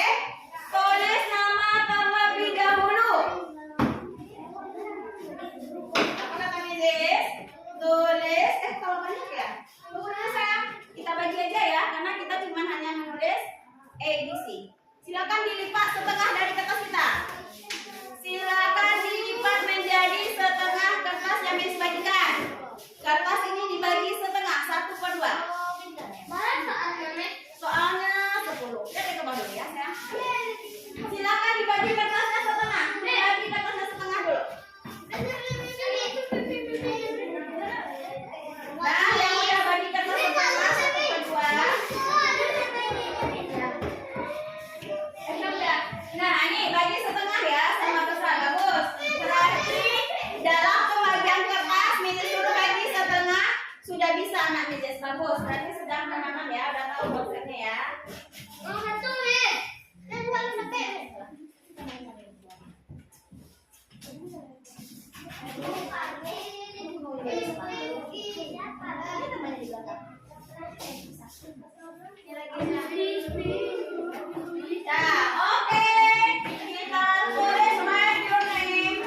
Tulis nama terlebih dahulu. Apa kata Mrs? Tulis, kalau banyak ya? Tunggu sayang, kita bagi aja ya, karena kita cuma hanya menulis A, B, C. Silakan dilipat setengah dari kertas kita. Silakan dilipat menjadi setengah kertas yang Miss bagikan. Kertas ini dibagi setengah, 1/2. Soalnya 10. Lihat ke bawah dulu ya, sayang. Silakan dibagi kertasnya setengah. Bagi kertasnya setengah dulu. Nah, yang udah bagi kertas setengah, 1/2. Nah, ini bagi setengah ya, sama besar, bagus. Berarti dalam pembagian kertas, Miss suruh bagi setengah, sudah bisa anak Miss, bagus. Berarti sudah aman ya, udah tahu konsepnya ya. Nah, oke. Kita tulis write your name.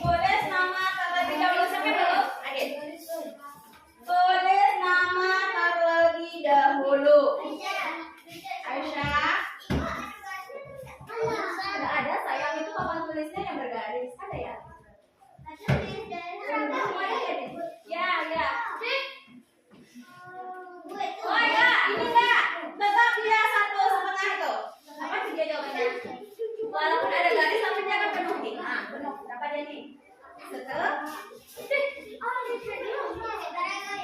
Tulis nama terlebih dahulu. Siapa dulu? Adit. Tulis nama terlebih dahulu. Aisyah. Nggak ada, sayang, itu papan tulisnya yang bergaris. Ada ya? Ya, ya. Oh ya, ini enggak. Tetap dia 1/2 itu. Apa sih dia jawabannya? Walaupun ada garis tapi dia akan penuh. Ah, penuh. Berapa jadi? Setelah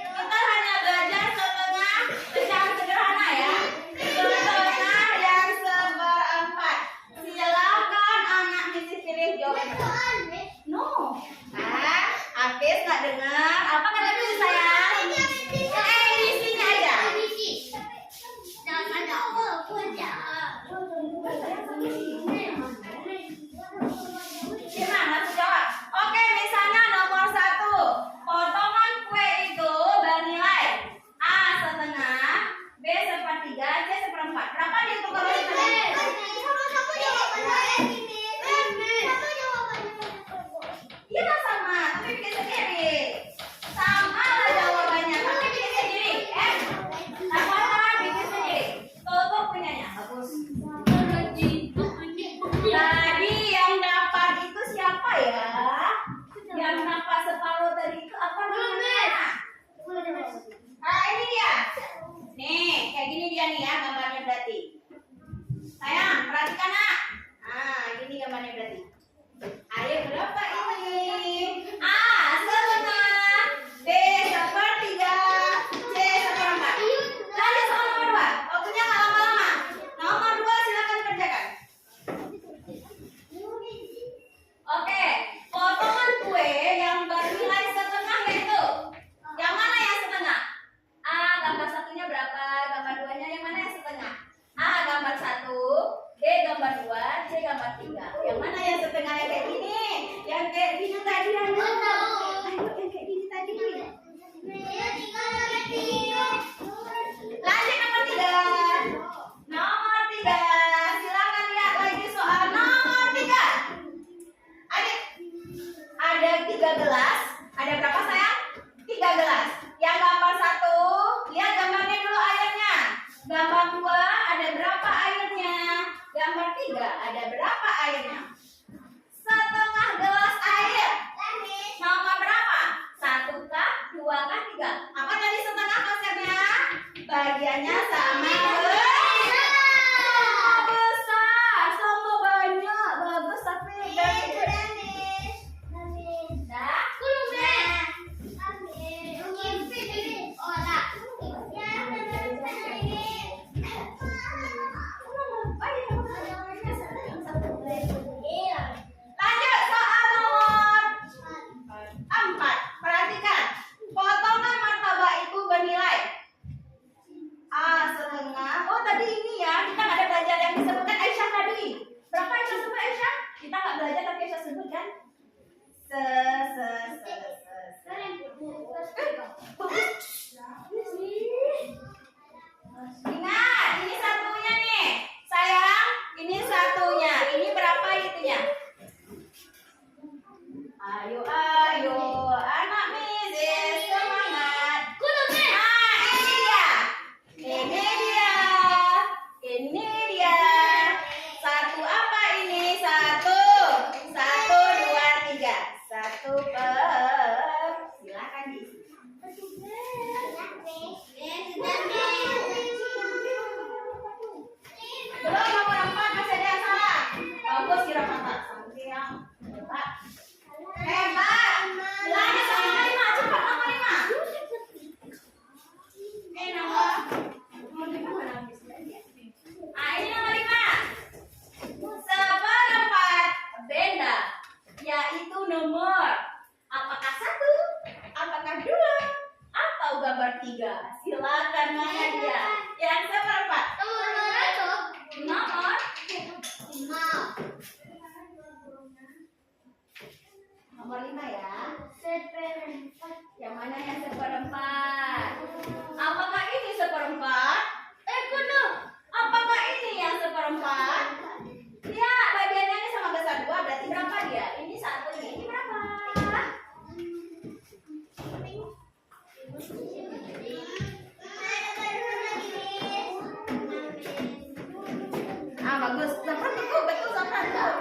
kita hanya belajar setengah secara sederhana ya. Setengah yang 1/4. Silakan anak Misi pilih jawabannya. No. Hafiz nggak dengar. Apa kata Misi sayang? ABC-nya aja. Gimana? Langsung jawab. Oke, misalnya nomor 1. Potongan kue itu bernilai A setengah, B 1/3, C 1/4. Berapa dihitung kalau itu? Iya sama, tapi bikin sendiri. Sama lah jawabannya, tapi bikin sendiri. Sama bikin sendiri. Tutup punyanya, bagus. Tadi yang dapat itu siapa ya? Yang dapat separuh tadi itu apa namanya? Ini dia. Nih, kayak gini dia nih ya gambarnya berarti. Sayang, perhatikan nak. Nah, gini gambarnya berarti. Ayo berapa ini? A setengah, B 1/3, C 1/4. Lanjut sama nomor 2. Waktunya nggak lama-lama. Nomor 2 silakan kerjakan. Oke, potongan kue yang bernilai setengah yaitu yang mana yang setengah? A gambar satunya berapa? Gambar 2-nya yang mana yang setengah? A gambar 1, B gambar 2, C gambar 3. Yang mana yang setengah yang kayak gini? Yang kayak gini tadi yang yang kayak gini tadi. Lanjut nomor 3. Nomor 3. Silakan lihat lagi soal nomor 3. Adik, ada 3 gelas. Ada berapa sayang? 3 gelas. Yang gambar 1, lihat gambarnya dulu airnya. Gambar 2, ada berapa airnya? Gambar 3, ada berapa airnya? Setengah gelas air. Nomor berapa? 1 kah? 2 kah? 3? Apa tadi setengah konsepnya? Bagiannya sama besar. Sama banyak. Bagus tapi dah. super. Silakan diisi. Belum nomor 4 masih ada yang salah. Bagus kira mata. Sampai yang hebat. Hebat. Bilangnya sama nomor 5. Cepat nomor 5. Nomor 5 mana? Ini nomor 5. Seperempat benda, yaitu nomor. Apakah 1? Apakah 2? Atau gambar 3? Silakan mana dia? Yang seperempat. Nomor 5 ya. Yang mana yang seperempat? Apakah ini seperempat? Apakah ini yang seperempat? Ya, bagiannya ini sama besar 2, berarti berapa dia? Ini 1, ini berapa? Bagus. Zafran betul Zafran tuh.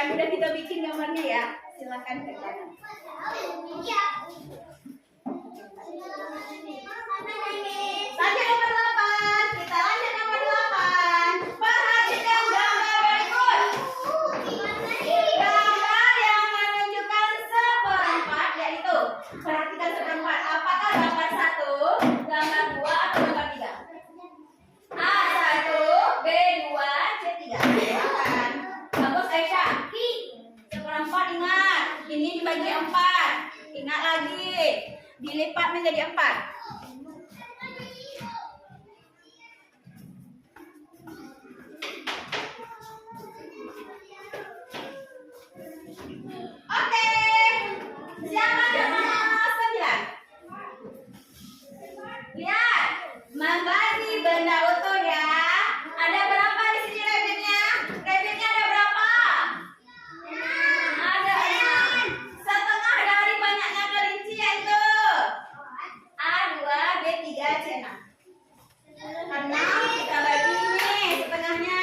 Udah kita bikin gambarnya ya, silakan kerjakan. Lanjut nomor 8, kita lanjut nomor 8. Perhatikan gambar berikut. Gambar yang menunjukkan seperempat, yaitu perhatikan seperempat. Apakah gambar 1, gambar 2, atau gambar 3? A1, B2, C3. Silakan. Bagus Aisyah. Seperempat ingat, ini dibagi 4. Ingat lagi, dilipat menjadi 4. Oke, siapa nomor 9? Lihat, membagi benda utuh ya. Ada berapa di sini rabbitnya? Rabbitnya ada berapa? Ada 6. Setengah dari banyaknya kelinci yaitu A2, B3, C6. 6 kita bagi ini setengahnya.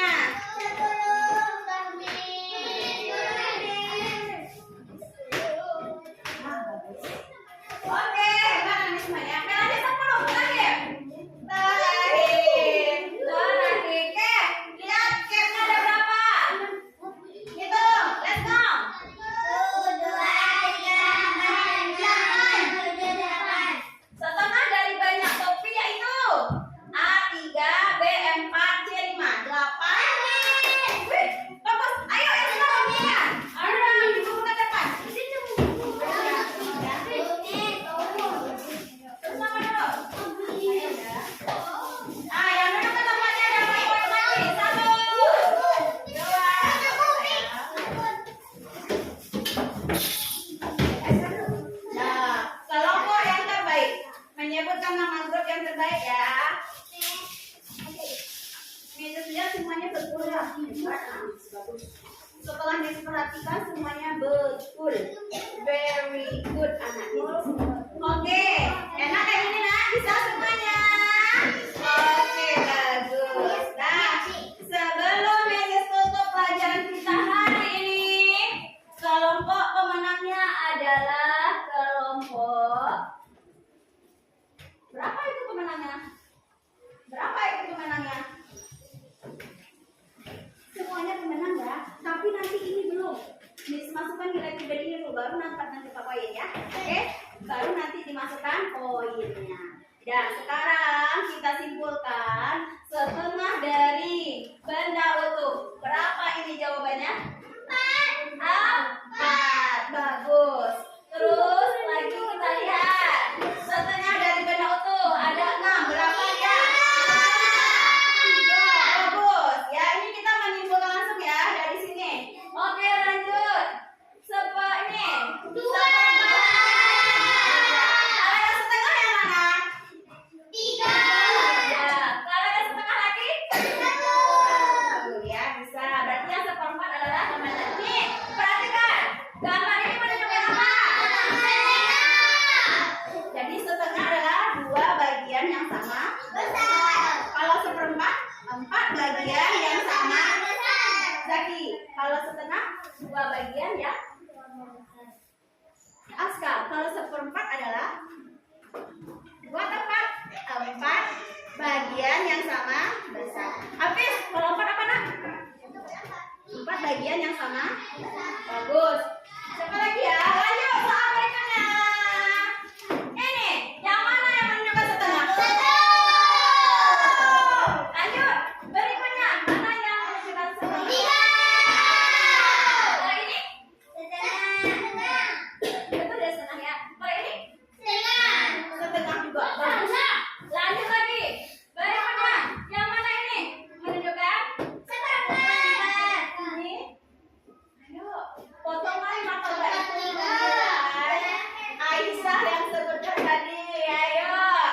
Oke, mana nih semuanya? Lanjut sama dong, terakhir. Terakhir. Lihat capnya ada berapa? Hitung, let's go. 1, 2, 3, 4, 5, 6, 7, 8. Setengah dari banyak topi yaitu A3, B4, C5, 8. Wih, bagus. Ayo yang selanjutnya. Ada ibu ke depan. Bersama dulu. Yang duduk ke tempatnya ada baik-baik lagi. 1, 2. Nah, kelompok yang terbaik menyebutkan nama grup yang terbaik ya. Meja semuanya betul ya. Setelah diperhatikan semuanya betul. Very good anak. Oke, enak kayak gini nak, bisa semuanya. bagian yang sama besar. Hafiz, kalau 4 apa nak? 4 bagian yang sama. Bagus. Siapa lagi ya? Lanjut soal berikutnya. Ini yang mana yang menunjukkan setengah? Lanjut. Berikutnya mana yang menunjukkan setengah? Kalau ini? Betul ya setengah ya. Kalau ini? Setengah juga. Bagus. Lanjut lagi. Berikutnya yang mana ini menunjukkan? Ini. Ayo, potongan martabak itu menunjukkan Aisyah yang sebutkan tadi. Ayo.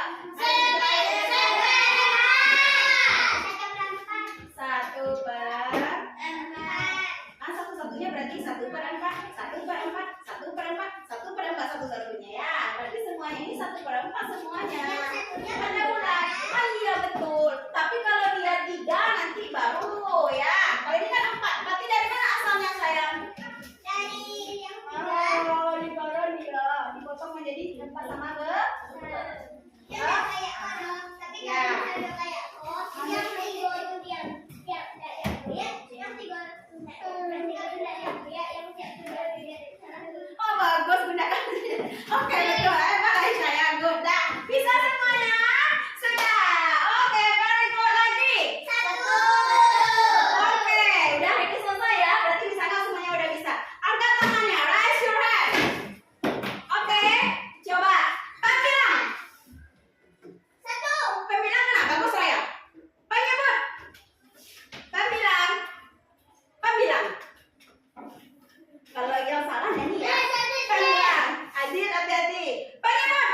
Satu per satu-satunya berarti 1/4, 1/4, 1/4, 1/4 satu-satunya ya. Berarti semuanya ini 1/4 semuanya. Ada ulang. Ah iya betul. Tapi kalau dia 3 nanti baru ya. Kalau ini kan 4. Berarti dari mana asalnya sayang? Oh, dipotong dia. Dipotong menjadi 4 sama Oh bagus Bunda. Oke betul. Emang Aisyah ya good. Dah. Bisa semuanya? Sudah. Oke, very good lagi. Oke, udah ini selesai ya. Berarti di sana semuanya udah bisa. Angkat tangannya, raise your hand. Oke, coba. Pembilang. Pembilang mana? Bagus saya. Penyebut. Pembilang. Pembilang. Kalau yang salah nyanyi ya. Pembilang. Adil hati-hati. Penyebut.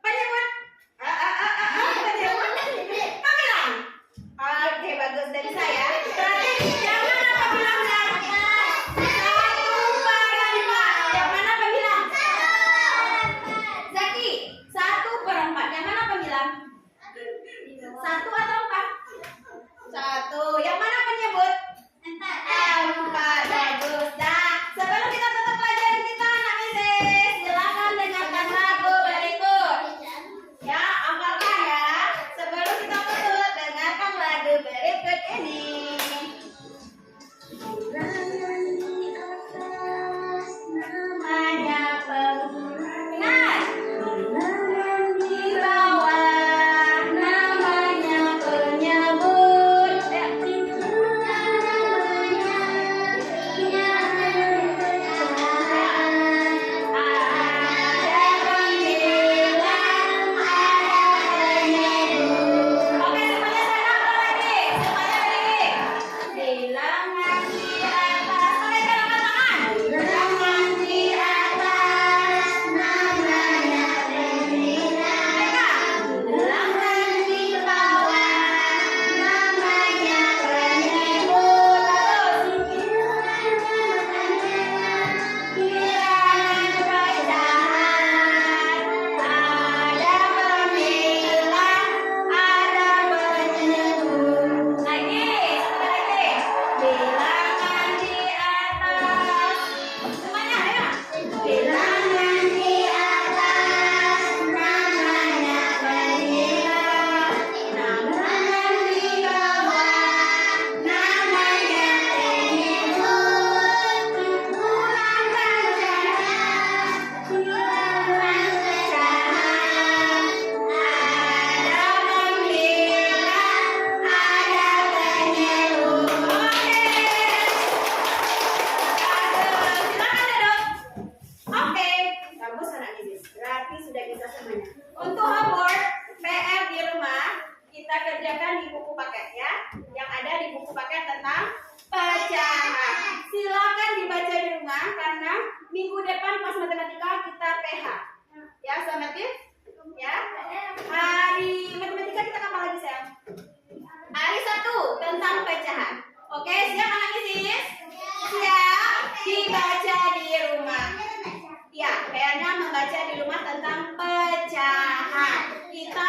Penyebut. Penyebut. Pembilang. Oke, bagus dari saya. Berarti yang mana pembilangnya? 1/4. Yang mana pembilang? Zaki, 1/4. Yang mana pembilang? 1 atau 4? 1. Yang mana penyebut? 4. Bagus. Dah. Sebelum kita tutup pelajaran kita, anak Misis, silakan dengarkan lagu berikut. Ya, hafalkan ya. Sebelum kita tutup, dengarkan lagu berikut ini. Namanya pengingat. Di bawah namanya penyebut. Membaca di rumah tentang pecahan. Kita